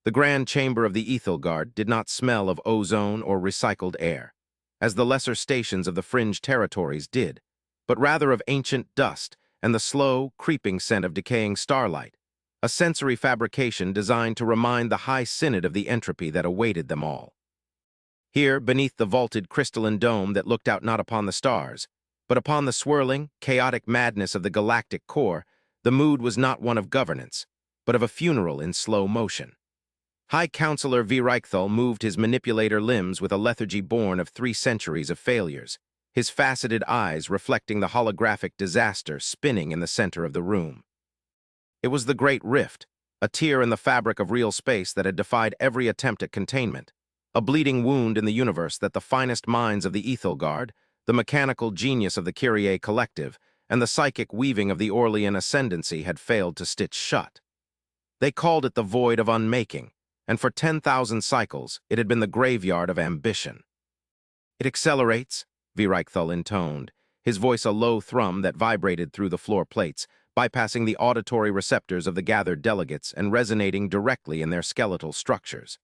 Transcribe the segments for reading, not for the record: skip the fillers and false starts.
The grand chamber of the Ethelgard did not smell of ozone or recycled air, as the lesser stations of the fringe territories did, but rather of ancient dust and the slow, creeping scent of decaying starlight, a sensory fabrication designed to remind the high synod of the entropy that awaited them all. Here, beneath the vaulted crystalline dome that looked out not upon the stars, but upon the swirling, chaotic madness of the galactic core, the mood was not one of governance, but of a funeral in slow motion. High Counselor V. Reichthal moved his manipulator limbs with a lethargy born of 3 centuries of failures, his faceted eyes reflecting the holographic disaster spinning in the center of the room. It was the Great Rift, a tear in the fabric of real space that had defied every attempt at containment, a bleeding wound in the universe that the finest minds of the Ethelgard, the mechanical genius of the Kyrie collective, and the psychic weaving of the Orlean ascendancy had failed to stitch shut. They called it the void of unmaking, and for 10,000 cycles it had been the graveyard of ambition. "It accelerates," V. Reichthal intoned, his voice a low thrum that vibrated through the floor plates, bypassing the auditory receptors of the gathered delegates and resonating directly in their skeletal structures.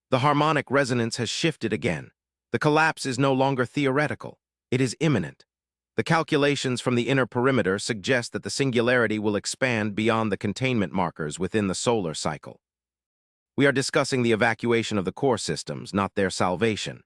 "The harmonic resonance has shifted again. The collapse is no longer theoretical. It is imminent. The calculations from the inner perimeter suggest that the singularity will expand beyond the containment markers within the solar cycle. We are discussing the evacuation of the core systems, not their salvation."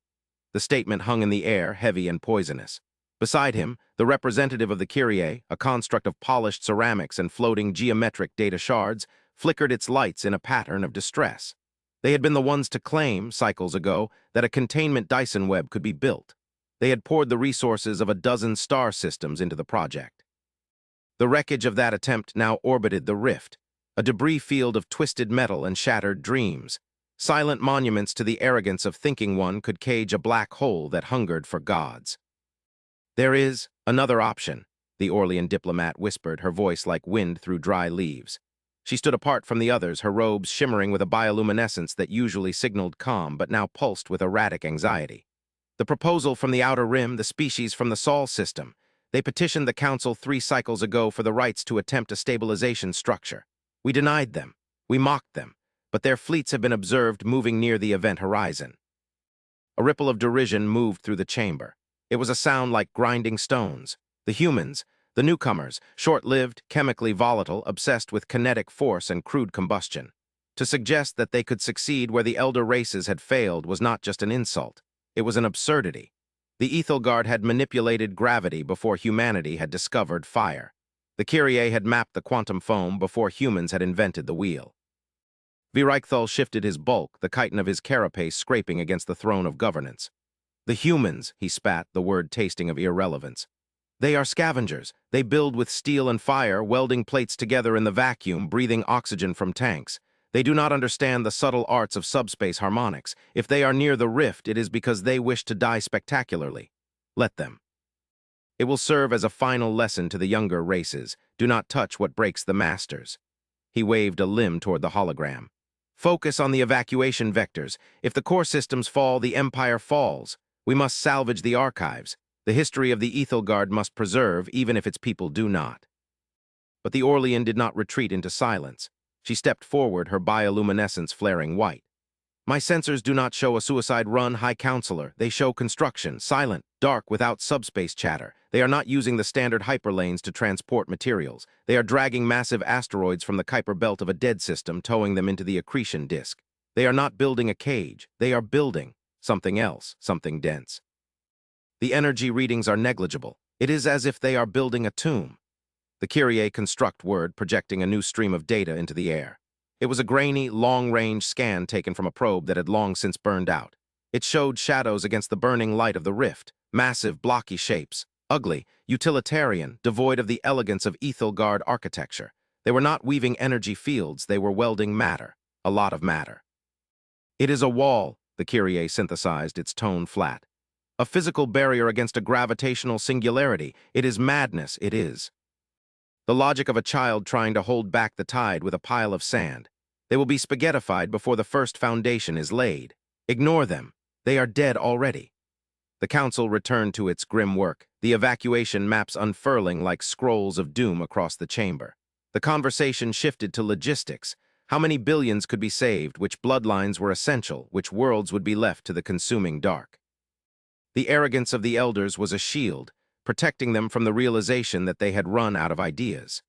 The statement hung in the air, heavy and poisonous. Beside him, the representative of the Kyrie, a construct of polished ceramics and floating geometric data shards, flickered its lights in a pattern of distress. They had been the ones to claim, cycles ago, that a containment Dyson web could be built. They had poured the resources of a dozen star systems into the project. The wreckage of that attempt now orbited the rift, a debris field of twisted metal and shattered dreams, silent monuments to the arrogance of thinking one could cage a black hole that hungered for gods. "There is another option," the Orlean diplomat whispered, her voice like wind through dry leaves. She stood apart from the others, her robes shimmering with a bioluminescence that usually signaled calm but now pulsed with erratic anxiety. "The proposal from the Outer Rim, the species from the Sol system. They petitioned the Council 3 cycles ago for the rights to attempt a stabilization structure. We denied them. We mocked them. But their fleets have been observed moving near the event horizon." A ripple of derision moved through the chamber. It was a sound like grinding stones. The humans, the newcomers, short-lived, chemically volatile, obsessed with kinetic force and crude combustion. To suggest that they could succeed where the elder races had failed was not just an insult. It was an absurdity. The Ethelgard had manipulated gravity before humanity had discovered fire. The Kyrie had mapped the quantum foam before humans had invented the wheel. V. Reichthal shifted his bulk, the chitin of his carapace scraping against the throne of governance. "The humans," he spat, the word tasting of irrelevance. "They are scavengers. They build with steel and fire, welding plates together in the vacuum, breathing oxygen from tanks. They do not understand the subtle arts of subspace harmonics. If they are near the rift, it is because they wish to die spectacularly. Let them. It will serve as a final lesson to the younger races. Do not touch what breaks the masters." He waved a limb toward the hologram. "Focus on the evacuation vectors. If the core systems fall, the Empire falls. We must salvage the archives. The history of the Ethelgard must preserve, even if its people do not." But the Orlean did not retreat into silence. She stepped forward, her bioluminescence flaring white. "My sensors do not show a suicide run, High Counselor. They show construction, silent, dark, without subspace chatter. They are not using the standard hyperlanes to transport materials. They are dragging massive asteroids from the Kuiper belt of a dead system, towing them into the accretion disk. They are not building a cage. They are building something else, something dense. The energy readings are negligible. It is as if they are building a tomb." The Kyrie construct word projecting a new stream of data into the air. It was a grainy, long-range scan taken from a probe that had long since burned out. It showed shadows against the burning light of the rift, massive, blocky shapes, ugly, utilitarian, devoid of the elegance of Ethelgard architecture. They were not weaving energy fields, they were welding matter, a lot of matter. "It is a wall," the Kyrie synthesized, its tone flat. "A physical barrier against a gravitational singularity. It is madness, it is. The logic of a child trying to hold back the tide with a pile of sand. They will be spaghettified before the first foundation is laid. Ignore them. They are dead already." The council returned to its grim work, the evacuation maps unfurling like scrolls of doom across the chamber. The conversation shifted to logistics, How many billions could be saved? Which bloodlines were essential? Which worlds would be left to the consuming dark? The arrogance of the elders was a shield, protecting them from the realization that they had run out of ideas.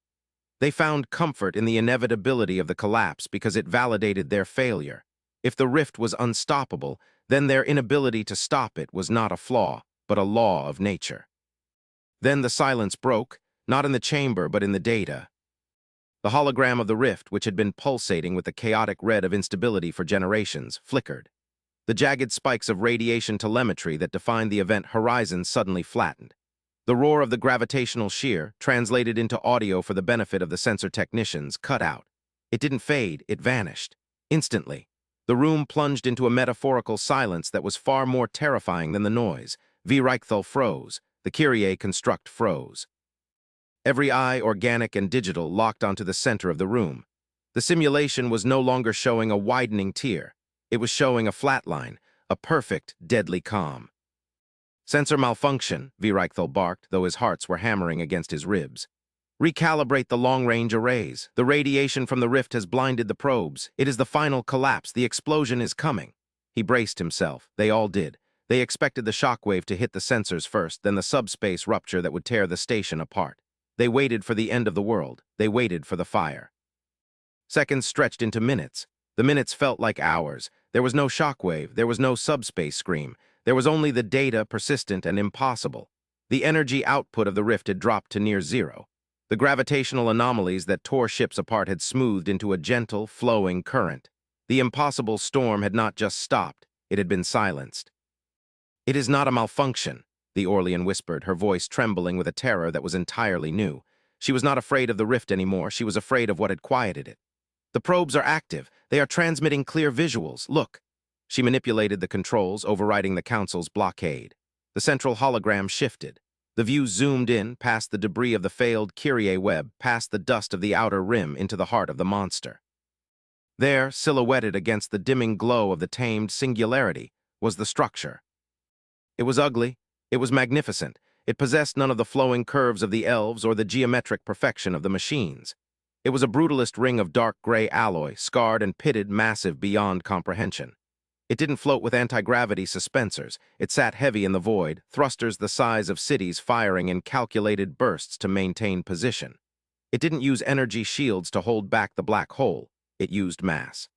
They found comfort in the inevitability of the collapse because it validated their failure. If the rift was unstoppable, then their inability to stop it was not a flaw, but a law of nature. Then the silence broke, not in the chamber but in the data. The hologram of the rift, which had been pulsating with the chaotic red of instability for generations, flickered. The jagged spikes of radiation telemetry that defined the event horizon suddenly flattened. The roar of the gravitational shear, translated into audio for the benefit of the sensor technicians, cut out. It didn't fade, it vanished. Instantly, the room plunged into a metaphorical silence that was far more terrifying than the noise. Reichthal froze. The Kyrie construct froze. Every eye, organic and digital, locked onto the center of the room. The simulation was no longer showing a widening tier. It was showing a flat line, a perfect, deadly calm. Sensor malfunction, Reichthal barked, though his hearts were hammering against his ribs. Recalibrate the long-range arrays. The radiation from the rift has blinded the probes. It is the final collapse. The explosion is coming. He braced himself. They all did. They expected the shockwave to hit the sensors first, then the subspace rupture that would tear the station apart. They waited for the end of the world. They waited for the fire. Seconds stretched into minutes. The minutes felt like hours. There was no shockwave. There was no subspace scream. There was only the data, persistent and impossible. The energy output of the rift had dropped to near zero. The gravitational anomalies that tore ships apart had smoothed into a gentle, flowing current. The impossible storm had not just stopped. It had been silenced. "It is not a malfunction," the Orlean whispered, her voice trembling with a terror that was entirely new. She was not afraid of the rift anymore. She was afraid of what had quieted it. "The probes are active. They are transmitting clear visuals. Look." She manipulated the controls, overriding the Council's blockade. The central hologram shifted. The view zoomed in, past the debris of the failed Kyrie web, past the dust of the outer rim, into the heart of the monster. There, silhouetted against the dimming glow of the tamed singularity, was the structure. It was ugly. It was magnificent. It possessed none of the flowing curves of the elves or the geometric perfection of the machines. It was a brutalist ring of dark gray alloy, scarred and pitted, massive beyond comprehension. It didn't float with anti-gravity suspensors. It sat heavy in the void, thrusters the size of cities firing in calculated bursts to maintain position. It didn't use energy shields to hold back the black hole. It used mass.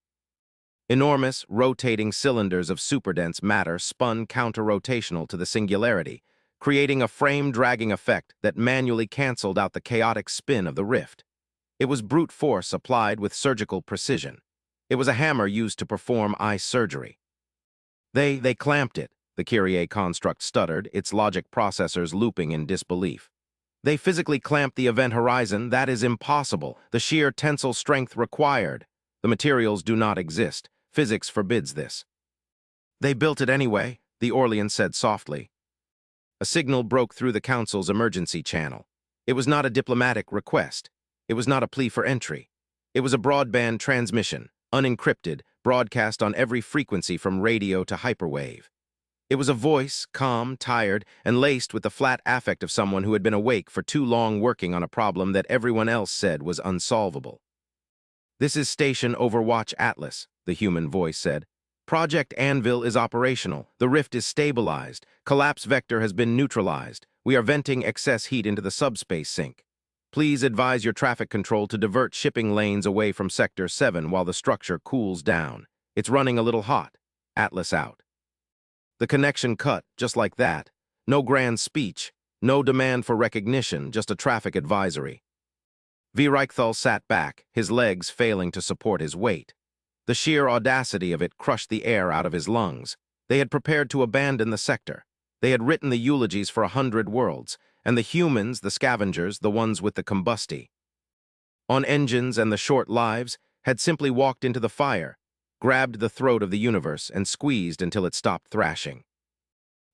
Enormous, rotating cylinders of superdense matter spun counter-rotational to the singularity, creating a frame-dragging effect that manually canceled out the chaotic spin of the rift. It was brute force applied with surgical precision. It was a hammer used to perform eye surgery. They clamped it, the Kyrie construct stuttered, its logic processors looping in disbelief. They physically clamped the event horizon. That is impossible. The sheer tensile strength required. The materials do not exist. Physics forbids this. "They built it anyway," the Orlean said softly. A signal broke through the Council's emergency channel. It was not a diplomatic request. It was not a plea for entry. It was a broadband transmission, unencrypted, broadcast on every frequency from radio to hyperwave. It was a voice, calm, tired, and laced with the flat affect of someone who had been awake for too long working on a problem that everyone else said was unsolvable. "This is Station Overwatch Atlas," the human voice said. "Project Anvil is operational. The rift is stabilized. Collapse vector has been neutralized. We are venting excess heat into the subspace sink. Please advise your traffic control to divert shipping lanes away from Sector 7 while the structure cools down. It's running a little hot. Atlas out." The connection cut, just like that. No grand speech, no demand for recognition, just a traffic advisory. Reichthal sat back, his legs failing to support his weight. The sheer audacity of it crushed the air out of his lungs. They had prepared to abandon the sector. They had written the eulogies for 100 worlds, and the humans, the scavengers, the ones with the combusty, on engines and the short lives, had simply walked into the fire, grabbed the throat of the universe, and squeezed until it stopped thrashing.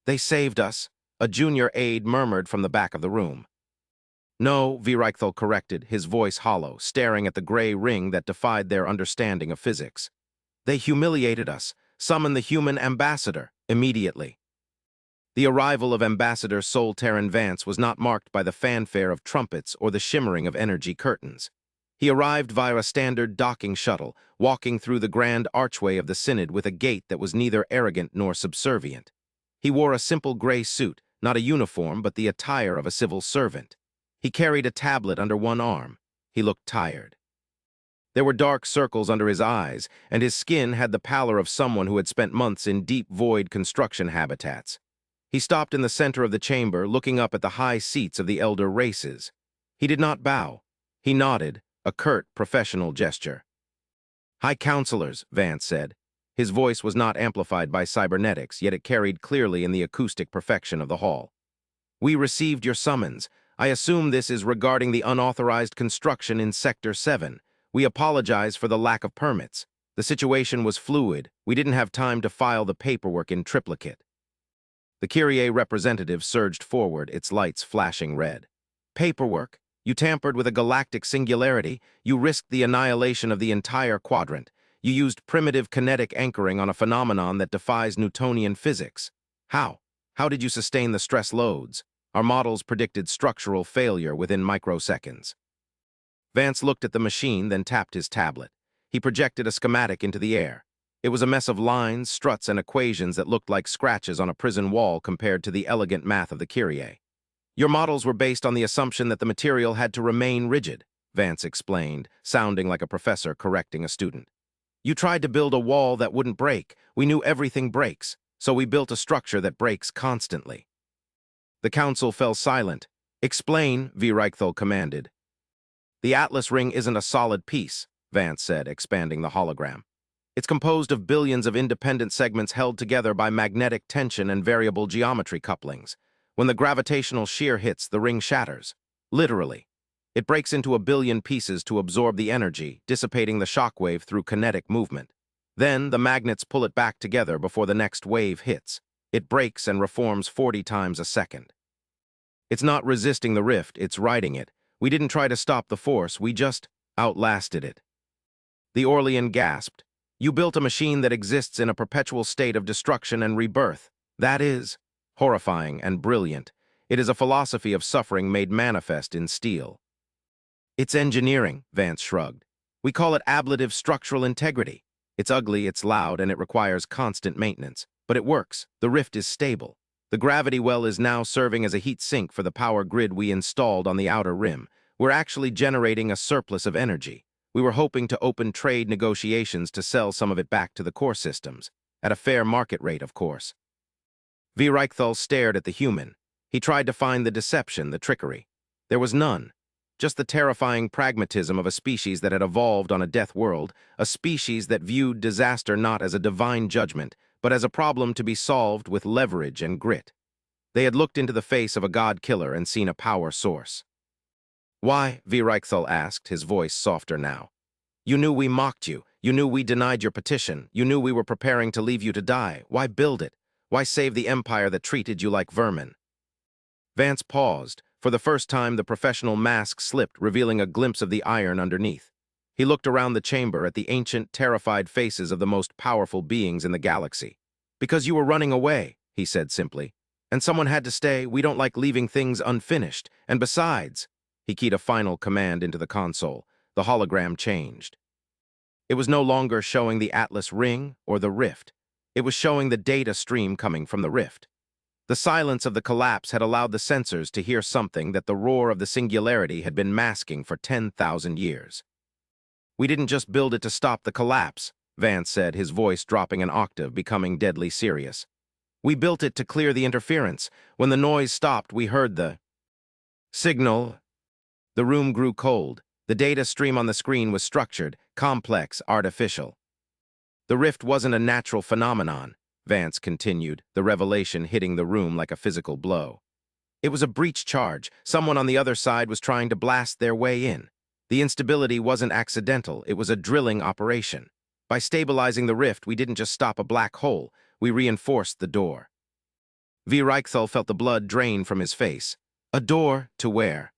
"They saved us," a junior aide murmured from the back of the room. "No," Reichthal corrected, his voice hollow, staring at the gray ring that defied their understanding of physics. "They humiliated us. Summon the human ambassador, immediately." The arrival of Ambassador Sol Terran Vance was not marked by the fanfare of trumpets or the shimmering of energy curtains. He arrived via a standard docking shuttle, walking through the grand archway of the Synod with a gait that was neither arrogant nor subservient. He wore a simple gray suit, not a uniform but the attire of a civil servant. He carried a tablet under one arm. He looked tired. There were dark circles under his eyes, and his skin had the pallor of someone who had spent months in deep void construction habitats. He stopped in the center of the chamber, looking up at the high seats of the elder races. He did not bow. He nodded, a curt, professional gesture. "High Counselors," Vance said. His voice was not amplified by cybernetics, yet it carried clearly in the acoustic perfection of the hall. "We received your summons. I assume this is regarding the unauthorized construction in Sector 7. We apologize for the lack of permits. The situation was fluid. We didn't have time to file the paperwork in triplicate." The Kyrie representative surged forward, its lights flashing red. "Paperwork? You tampered with a galactic singularity. You risked the annihilation of the entire quadrant. You used primitive kinetic anchoring on a phenomenon that defies Newtonian physics. How? How did you sustain the stress loads? Our models predicted structural failure within microseconds." Vance looked at the machine, then tapped his tablet. He projected a schematic into the air. It was a mess of lines, struts, and equations that looked like scratches on a prison wall compared to the elegant math of the Kyrie. "Your models were based on the assumption that the material had to remain rigid," Vance explained, sounding like a professor correcting a student. "You tried to build a wall that wouldn't break. We knew everything breaks, so we built a structure that breaks constantly." The council fell silent. "Explain," V. Reichthal commanded. "The Atlas ring isn't a solid piece," Vance said, expanding the hologram. "It's composed of billions of independent segments held together by magnetic tension and variable geometry couplings. When the gravitational shear hits, the ring shatters. Literally. It breaks into a billion pieces to absorb the energy, dissipating the shockwave through kinetic movement. Then, the magnets pull it back together before the next wave hits. It breaks and reforms 40 times a second. It's not resisting the rift, it's riding it. We didn't try to stop the force, we just outlasted it." The Orlean gasped. "You built a machine that exists in a perpetual state of destruction and rebirth. That is horrifying and brilliant. It is a philosophy of suffering made manifest in steel." "It's engineering," Vance shrugged. "We call it ablative structural integrity. It's ugly, it's loud, and it requires constant maintenance. But it works. The rift is stable. The gravity well is now serving as a heat sink for the power grid we installed on the outer rim. We're actually generating a surplus of energy. We were hoping to open trade negotiations to sell some of it back to the core systems. At a fair market rate, of course." V. Reichthal stared at the human. He tried to find the deception, the trickery. There was none. Just the terrifying pragmatism of a species that had evolved on a death world, a species that viewed disaster not as a divine judgment, but as a problem to be solved with leverage and grit. They had looked into the face of a god-killer and seen a power source. "Why?" V. Reichthal asked, his voice softer now. "You knew we mocked you. You knew we denied your petition. You knew we were preparing to leave you to die. Why build it? Why save the empire that treated you like vermin?" Vance paused. For the first time, the professional mask slipped, revealing a glimpse of the iron underneath. He looked around the chamber at the ancient, terrified faces of the most powerful beings in the galaxy. "Because you were running away," he said simply. "And someone had to stay. We don't like leaving things unfinished. And besides," he keyed a final command into the console. The hologram changed. It was no longer showing the Atlas ring or the rift. It was showing the data stream coming from the rift. The silence of the collapse had allowed the sensors to hear something that the roar of the singularity had been masking for 10,000 years. "We didn't just build it to stop the collapse," Vance said, his voice dropping an octave, becoming deadly serious. "We built it to clear the interference. When the noise stopped, we heard the signal." The room grew cold. The data stream on the screen was structured, complex, artificial. "The rift wasn't a natural phenomenon," Vance continued, the revelation hitting the room like a physical blow. "It was a breach charge. Someone on the other side was trying to blast their way in. The instability wasn't accidental, it was a drilling operation. By stabilizing the rift, we didn't just stop a black hole, we reinforced the door." V. Reichthal felt the blood drain from his face. "A door to where?"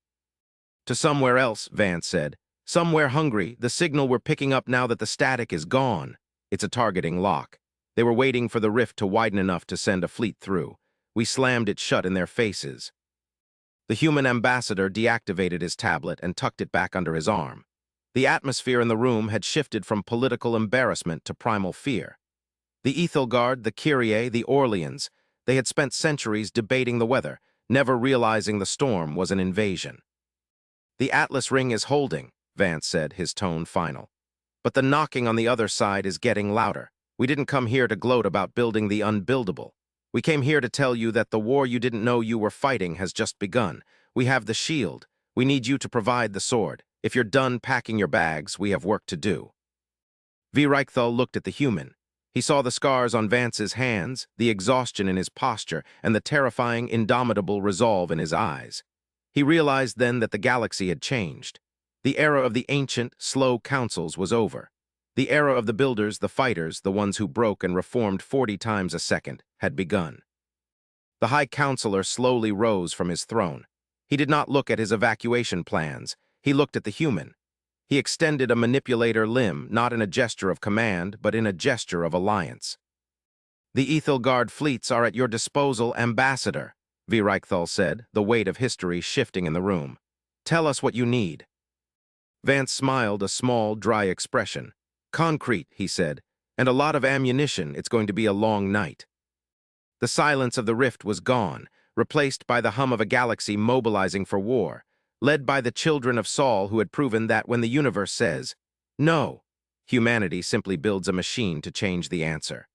"To somewhere else," Vance said. "Somewhere hungry, the signal we're picking up now that the static is gone. It's a targeting lock. They were waiting for the rift to widen enough to send a fleet through. We slammed it shut in their faces." The human ambassador deactivated his tablet and tucked it back under his arm. The atmosphere in the room had shifted from political embarrassment to primal fear. The Ethelgard, the Kyrie, the Orleans, they had spent centuries debating the weather, never realizing the storm was an invasion. "The Atlas ring is holding," Vance said, his tone final. "But the knocking on the other side is getting louder. We didn't come here to gloat about building the unbuildable. We came here to tell you that the war you didn't know you were fighting has just begun. We have the shield. We need you to provide the sword. If you're done packing your bags, we have work to do." V. Reichthal looked at the human. He saw the scars on Vance's hands, the exhaustion in his posture, and the terrifying, indomitable resolve in his eyes. He realized then that the galaxy had changed. The era of the ancient, slow councils was over. The era of the builders, the fighters, the ones who broke and reformed 40 times a second, had begun. The High Counselor slowly rose from his throne. He did not look at his evacuation plans. He looked at the human. He extended a manipulator limb, not in a gesture of command, but in a gesture of alliance. "The Ethelgard fleets are at your disposal, Ambassador," V. Reichthal said, the weight of history shifting in the room. "Tell us what you need." Vance smiled, a small, dry expression. "Concrete," he said, "and a lot of ammunition. It's going to be a long night." The silence of the rift was gone, replaced by the hum of a galaxy mobilizing for war, led by the children of Saul who had proven that when the universe says, "No," humanity simply builds a machine to change the answer.